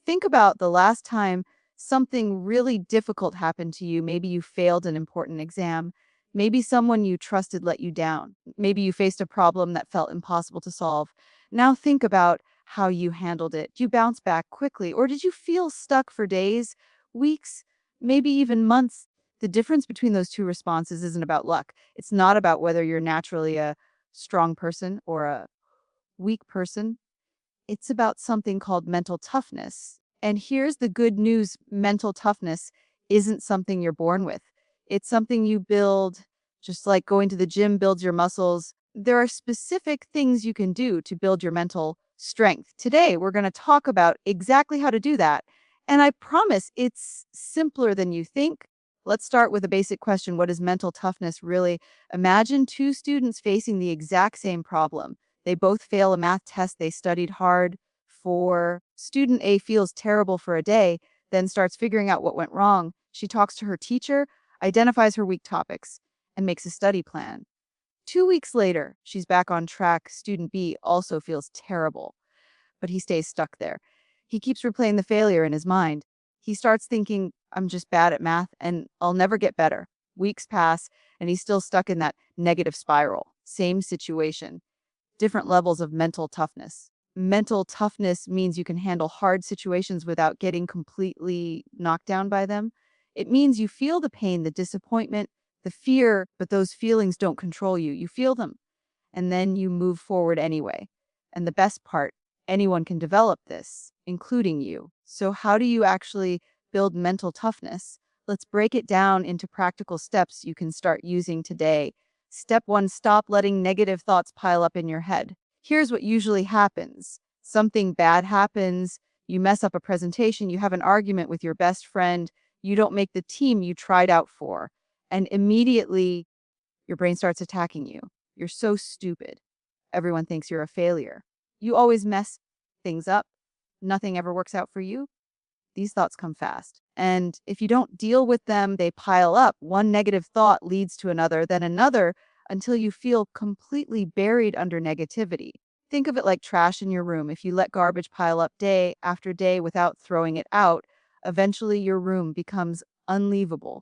Think about the last time something really difficult happened to you. Maybe you failed an important exam. Maybe someone you trusted let you down. Maybe you faced a problem that felt impossible to solve. Now think about how you handled it. Did you bounce back quickly, or did you feel stuck for days, weeks, maybe even months? The difference between those two responses isn't about luck. It's not about whether you're naturally a strong person or a weak person. It's about something called mental toughness. And here's the good news: mental toughness isn't something you're born with, it's something you build, just like going to the gym builds your muscles. There are specific things you can do to build your mental strength. Today, we're going to talk about exactly how to do that. And I promise it's simpler than you think. Let's start with a basic question. What is mental toughness really? Imagine two students facing the exact same problem. They both fail a math test they studied hard for. Student A feels terrible for a day, then starts figuring out what went wrong. She talks to her teacher, identifies her weak topics, and makes a study plan. 2 weeks later, she's back on track. Student B also feels terrible, but he stays stuck there. He keeps replaying the failure in his mind. He starts thinking, I'm just bad at math and I'll never get better. Weeks pass, and he's still stuck in that negative spiral. Same situation, different levels of mental toughness. Mental toughness means you can handle hard situations without getting completely knocked down by them. It means you feel the pain, the disappointment, the fear, but those feelings don't control you. You feel them, and then you move forward anyway. And the best part, anyone can develop this, including you. So, how do you actually build mental toughness? Let's break it down into practical steps you can start using today. Step one: stop letting negative thoughts pile up in your head. Here's what usually happens: something bad happens, you mess up a presentation, you have an argument with your best friend, you don't make the team you tried out for, and immediately your brain starts attacking you. You're so stupid. Everyone thinks you're a failure. You always mess things up. Nothing ever works out for you. These thoughts come fast. And if you don't deal with them, they pile up. One negative thought leads to another, then another, until you feel completely buried under negativity. Think of it like trash in your room. If you let garbage pile up day after day without throwing it out, eventually your room becomes unleavable.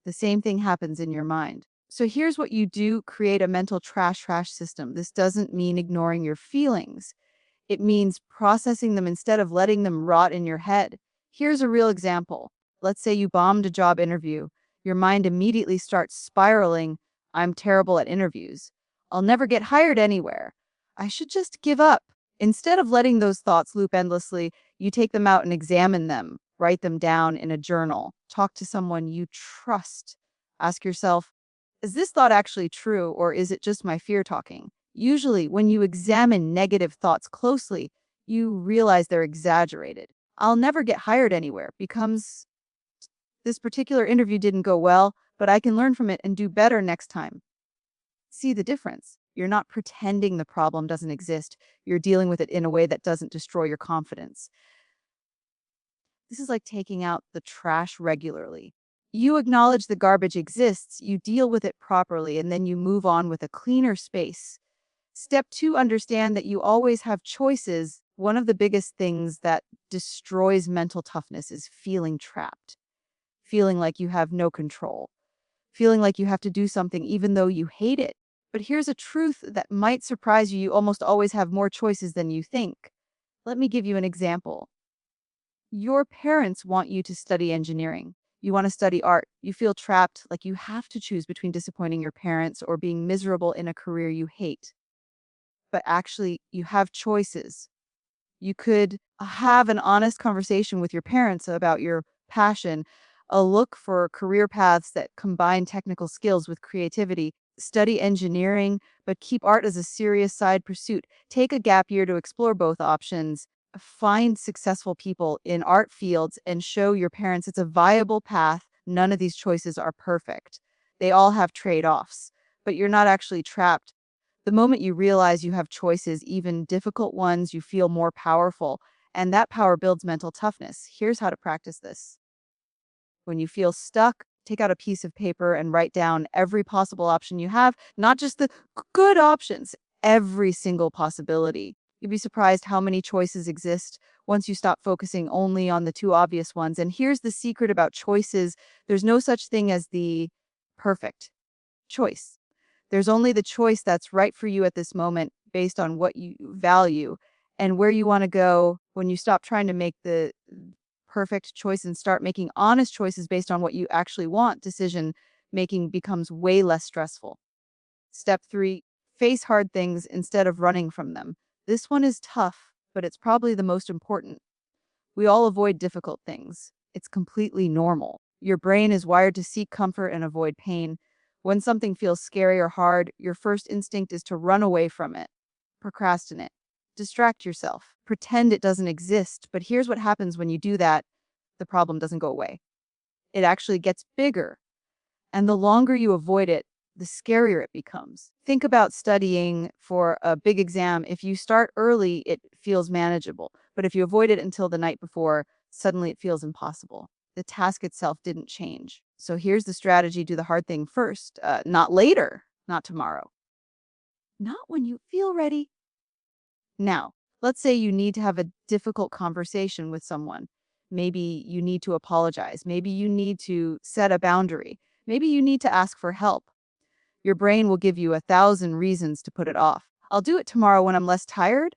The same thing happens in your mind. So here's what you do: create a mental trash system. This doesn't mean ignoring your feelings. It means processing them instead of letting them rot in your head. Here's a real example. Let's say you bombed a job interview. Your mind immediately starts spiraling. I'm terrible at interviews. I'll never get hired anywhere. I should just give up. Instead of letting those thoughts loop endlessly, you take them out and examine them. Write them down in a journal. Talk to someone you trust. Ask yourself, is this thought actually true, or is it just my fear talking? Usually, when you examine negative thoughts closely, you realize they're exaggerated. I'll never get hired anywhere becomes, this particular interview didn't go well, but I can learn from it and do better next time. See the difference? You're not pretending the problem doesn't exist. You're dealing with it in a way that doesn't destroy your confidence. This is like taking out the trash regularly. You acknowledge the garbage exists, you deal with it properly, and then you move on with a cleaner space. Step two: understand that you always have choices. One of the biggest things that destroys mental toughness is feeling trapped, feeling like you have no control, feeling like you have to do something even though you hate it. But here's a truth that might surprise you: you almost always have more choices than you think. Let me give you an example. Your parents want you to study engineering. You want to study art. You feel trapped, like you have to choose between disappointing your parents or being miserable in a career you hate. But actually, you have choices. You could have an honest conversation with your parents about your passion, a look for career paths that combine technical skills with creativity. Study engineering, but keep art as a serious side pursuit. Take a gap year to explore both options. Find successful people in art fields and show your parents it's a viable path. None of these choices are perfect. They all have trade-offs, but you're not actually trapped. The moment you realize you have choices, even difficult ones, you feel more powerful, and that power builds mental toughness. Here's how to practice this. When you feel stuck, take out a piece of paper and write down every possible option you have, not just the good options, every single possibility. You'd be surprised how many choices exist once you stop focusing only on the two obvious ones. And here's the secret about choices: there's no such thing as the perfect choice. There's only the choice that's right for you at this moment based on what you value and where you want to go. When you stop trying to make the perfect choice and start making honest choices based on what you actually want, decision making becomes way less stressful. Step three, face hard things instead of running from them. This one is tough, but it's probably the most important. We all avoid difficult things. It's completely normal. Your brain is wired to seek comfort and avoid pain. When something feels scary or hard, your first instinct is to run away from it, procrastinate, distract yourself, pretend it doesn't exist. But here's what happens when you do that: the problem doesn't go away. It actually gets bigger. And the longer you avoid it, the scarier it becomes. Think about studying for a big exam. If you start early, it feels manageable. But if you avoid it until the night before, suddenly it feels impossible. The task itself didn't change. So here's the strategy: do the hard thing first, not later, not tomorrow, not when you feel ready. Now, let's say you need to have a difficult conversation with someone. Maybe you need to apologize. Maybe you need to set a boundary. Maybe you need to ask for help. Your brain will give you 1,000 reasons to put it off. I'll do it tomorrow when I'm less tired.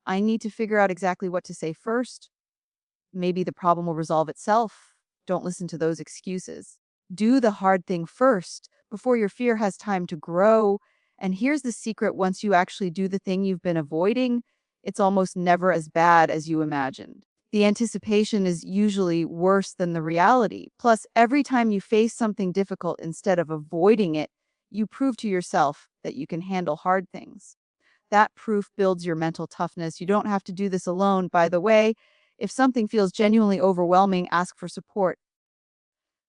I need to figure out exactly what to say first. Maybe the problem will resolve itself. Don't listen to those excuses. Do the hard thing first before your fear has time to grow. And here's the secret: once you actually do the thing you've been avoiding, it's almost never as bad as you imagined. The anticipation is usually worse than the reality. Plus, every time you face something difficult instead of avoiding it, you prove to yourself that you can handle hard things. That proof builds your mental toughness. You don't have to do this alone. By the way, if something feels genuinely overwhelming, ask for support.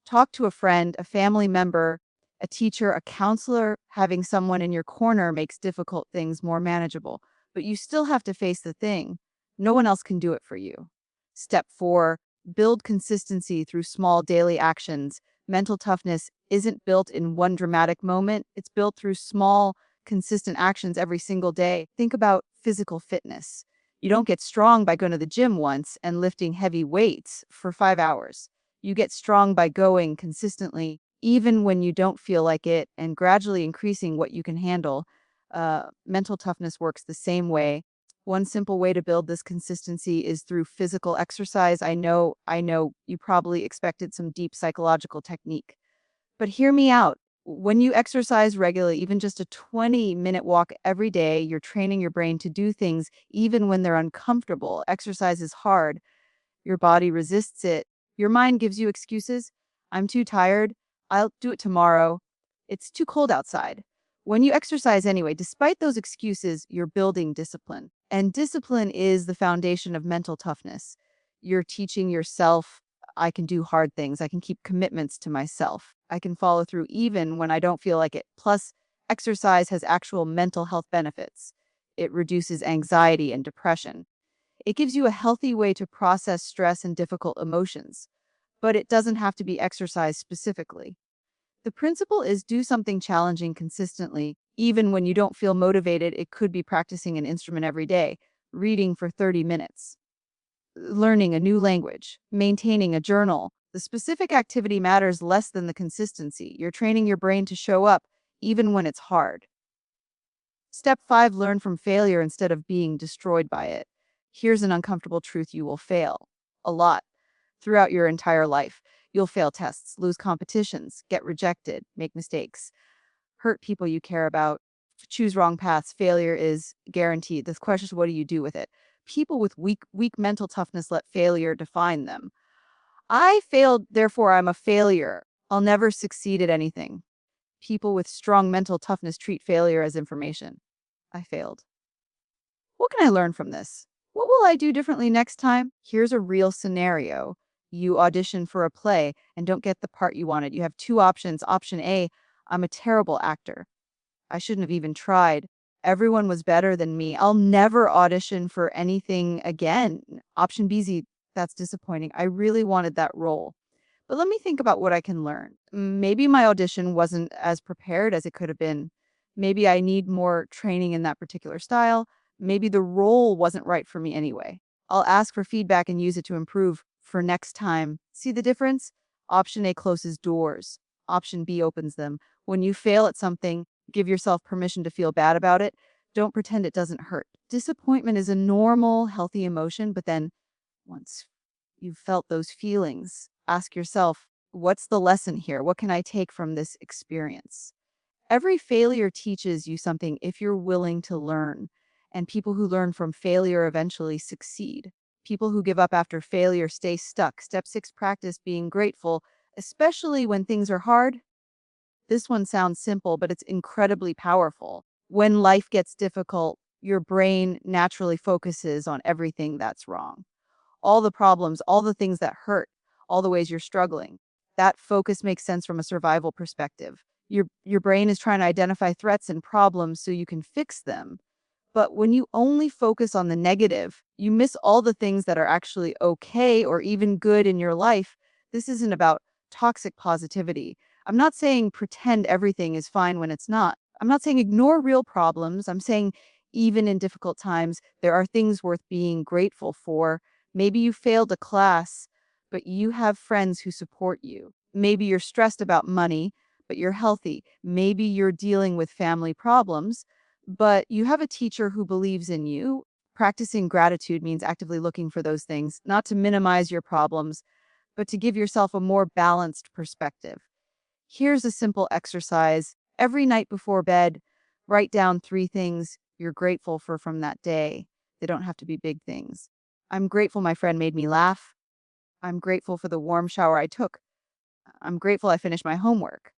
Talk to a friend, a family member, a teacher, a counselor. Having someone in your corner makes difficult things more manageable, but you still have to face the thing. No one else can do it for you. Step four, build consistency through small daily actions. Mental toughness isn't built in one dramatic moment, it's built through small, consistent actions every single day. Think about physical fitness. You don't get strong by going to the gym once and lifting heavy weights for 5 hours. You get strong by going consistently, even when you don't feel like it, and gradually increasing what you can handle. Mental toughness works the same way. One simple way to build this consistency is through physical exercise. I know you probably expected some deep psychological technique, but hear me out. When you exercise regularly, even just a 20-minute walk every day, you're training your brain to do things even when they're uncomfortable. Exercise is hard. Your body resists it. Your mind gives you excuses. I'm too tired. I'll do it tomorrow. It's too cold outside. When you exercise anyway, despite those excuses, you're building discipline. And discipline is the foundation of mental toughness. You're teaching yourself, I can do hard things. I can keep commitments to myself. I can follow through even when I don't feel like it. Plus, exercise has actual mental health benefits. It reduces anxiety and depression. It gives you a healthy way to process stress and difficult emotions, but it doesn't have to be exercise specifically. The principle is do something challenging consistently, even when you don't feel motivated. It could be practicing an instrument every day, reading for 30 minutes, learning a new language, maintaining a journal. The specific activity matters less than the consistency. You're training your brain to show up even when it's hard. Step five, learn from failure instead of being destroyed by it. Here's an uncomfortable truth: you will fail a lot throughout your entire life. You'll fail tests, lose competitions, get rejected, make mistakes, hurt people you care about, choose wrong paths. Failure is guaranteed. The question is, what do you do with it? People with weak mental toughness let failure define them. I failed, therefore I'm a failure. I'll never succeed at anything. People with strong mental toughness treat failure as information. I failed. What can I learn from this? What will I do differently next time? Here's a real scenario. You audition for a play and don't get the part you wanted. You have two options. Option A, I'm a terrible actor. I shouldn't have even tried. Everyone was better than me. I'll never audition for anything again. Option B, that's disappointing. I really wanted that role. But let me think about what I can learn. Maybe my audition wasn't as prepared as it could have been. Maybe I need more training in that particular style. Maybe the role wasn't right for me anyway. I'll ask for feedback and use it to improve for next time. See the difference? Option A closes doors. Option B opens them. When you fail at something, give yourself permission to feel bad about it. Don't pretend it doesn't hurt. Disappointment is a normal, healthy emotion, but then once you've felt those feelings, ask yourself, what's the lesson here? What can I take from this experience? Every failure teaches you something if you're willing to learn. And people who learn from failure eventually succeed. People who give up after failure stay stuck. Step 6, practice being grateful, especially when things are hard. This one sounds simple, but it's incredibly powerful. When life gets difficult, your brain naturally focuses on everything that's wrong, all the problems, all the things that hurt, all the ways you're struggling. That focus makes sense from a survival perspective. Your brain is trying to identify threats and problems so you can fix them. But when you only focus on the negative, you miss all the things that are actually okay or even good in your life. This isn't about toxic positivity. I'm not saying pretend everything is fine when it's not. I'm not saying ignore real problems. I'm saying even in difficult times, there are things worth being grateful for. Maybe you failed a class, but you have friends who support you. Maybe you're stressed about money, but you're healthy. Maybe you're dealing with family problems, but you have a teacher who believes in you. Practicing gratitude means actively looking for those things, not to minimize your problems, but to give yourself a more balanced perspective. Here's a simple exercise. Every night before bed, write down 3 things you're grateful for from that day. They don't have to be big things. I'm grateful my friend made me laugh. I'm grateful for the warm shower I took. I'm grateful I finished my homework.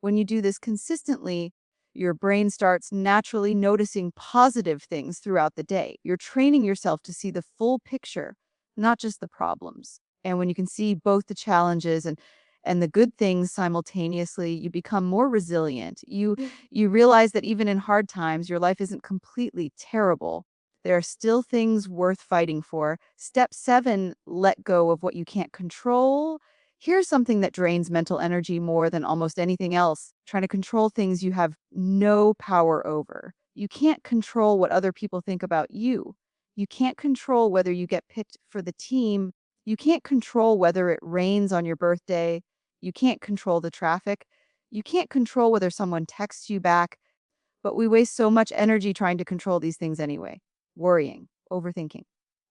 When you do this consistently, your brain starts naturally noticing positive things throughout the day. You're training yourself to see the full picture, not just the problems. And when you can see both the challenges and the good things simultaneously, you become more resilient. You realize that even in hard times, your life isn't completely terrible. There are still things worth fighting for. Step 7, let go of what you can't control. Here's something that drains mental energy more than almost anything else: trying to control things you have no power over. You can't control what other people think about you. You can't control whether you get picked for the team. You can't control whether it rains on your birthday. You can't control the traffic. You can't control whether someone texts you back. But we waste so much energy trying to control these things anyway. Worrying, overthinking,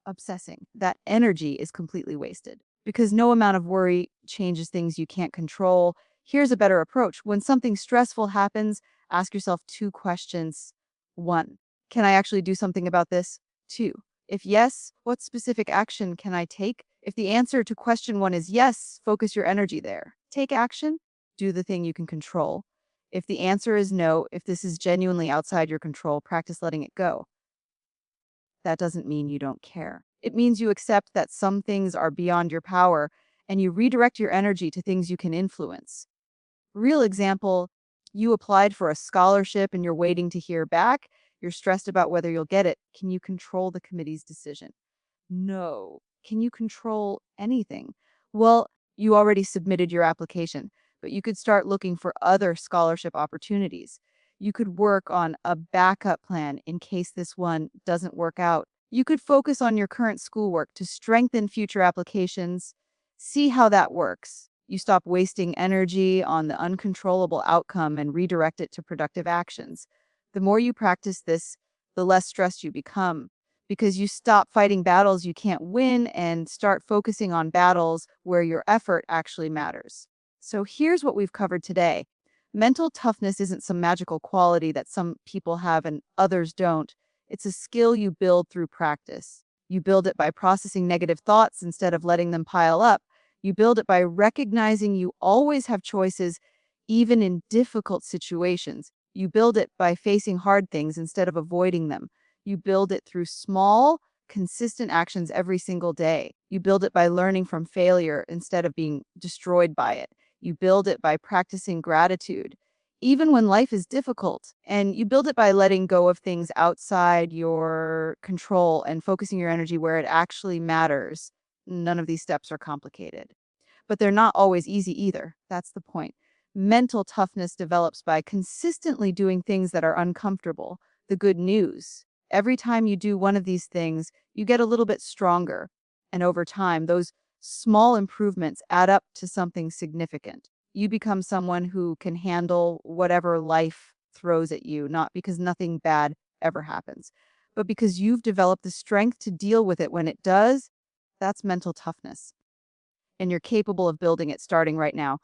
obsessing. That energy is completely wasted because no amount of worry changes things you can't control. Here's a better approach. When something stressful happens, ask yourself 2 questions. 1, can I actually do something about this? 2, if yes, what specific action can I take? If the answer to question 1 is yes, focus your energy there. Take action, do the thing you can control. If the answer is no, if this is genuinely outside your control, practice letting it go. That doesn't mean you don't care. It means you accept that some things are beyond your power and you redirect your energy to things you can influence. Real example, you applied for a scholarship and you're waiting to hear back. You're stressed about whether you'll get it. Can you control the committee's decision? No. Can you control anything? Well, you already submitted your application, but you could start looking for other scholarship opportunities. You could work on a backup plan in case this one doesn't work out. You could focus on your current schoolwork to strengthen future applications. See how that works. You stop wasting energy on the uncontrollable outcome and redirect it to productive actions. The more you practice this, the less stressed you become because you stop fighting battles you can't win and start focusing on battles where your effort actually matters. So here's what we've covered today. Mental toughness isn't some magical quality that some people have and others don't. It's a skill you build through practice. You build it by processing negative thoughts instead of letting them pile up. You build it by recognizing you always have choices, even in difficult situations. You build it by facing hard things instead of avoiding them. You build it through small, consistent actions every single day. You build it by learning from failure instead of being destroyed by it. You build it by practicing gratitude, even when life is difficult. And you build it by letting go of things outside your control and focusing your energy where it actually matters. None of these steps are complicated, but they're not always easy either. That's the point. Mental toughness develops by consistently doing things that are uncomfortable. The good news: Every time you do one of these things, you get a little bit stronger. And over time, those small improvements add up to something significant. You become someone who can handle whatever life throws at you, not because nothing bad ever happens, but because you've developed the strength to deal with it when it does. That's mental toughness. And you're capable of building it starting right now.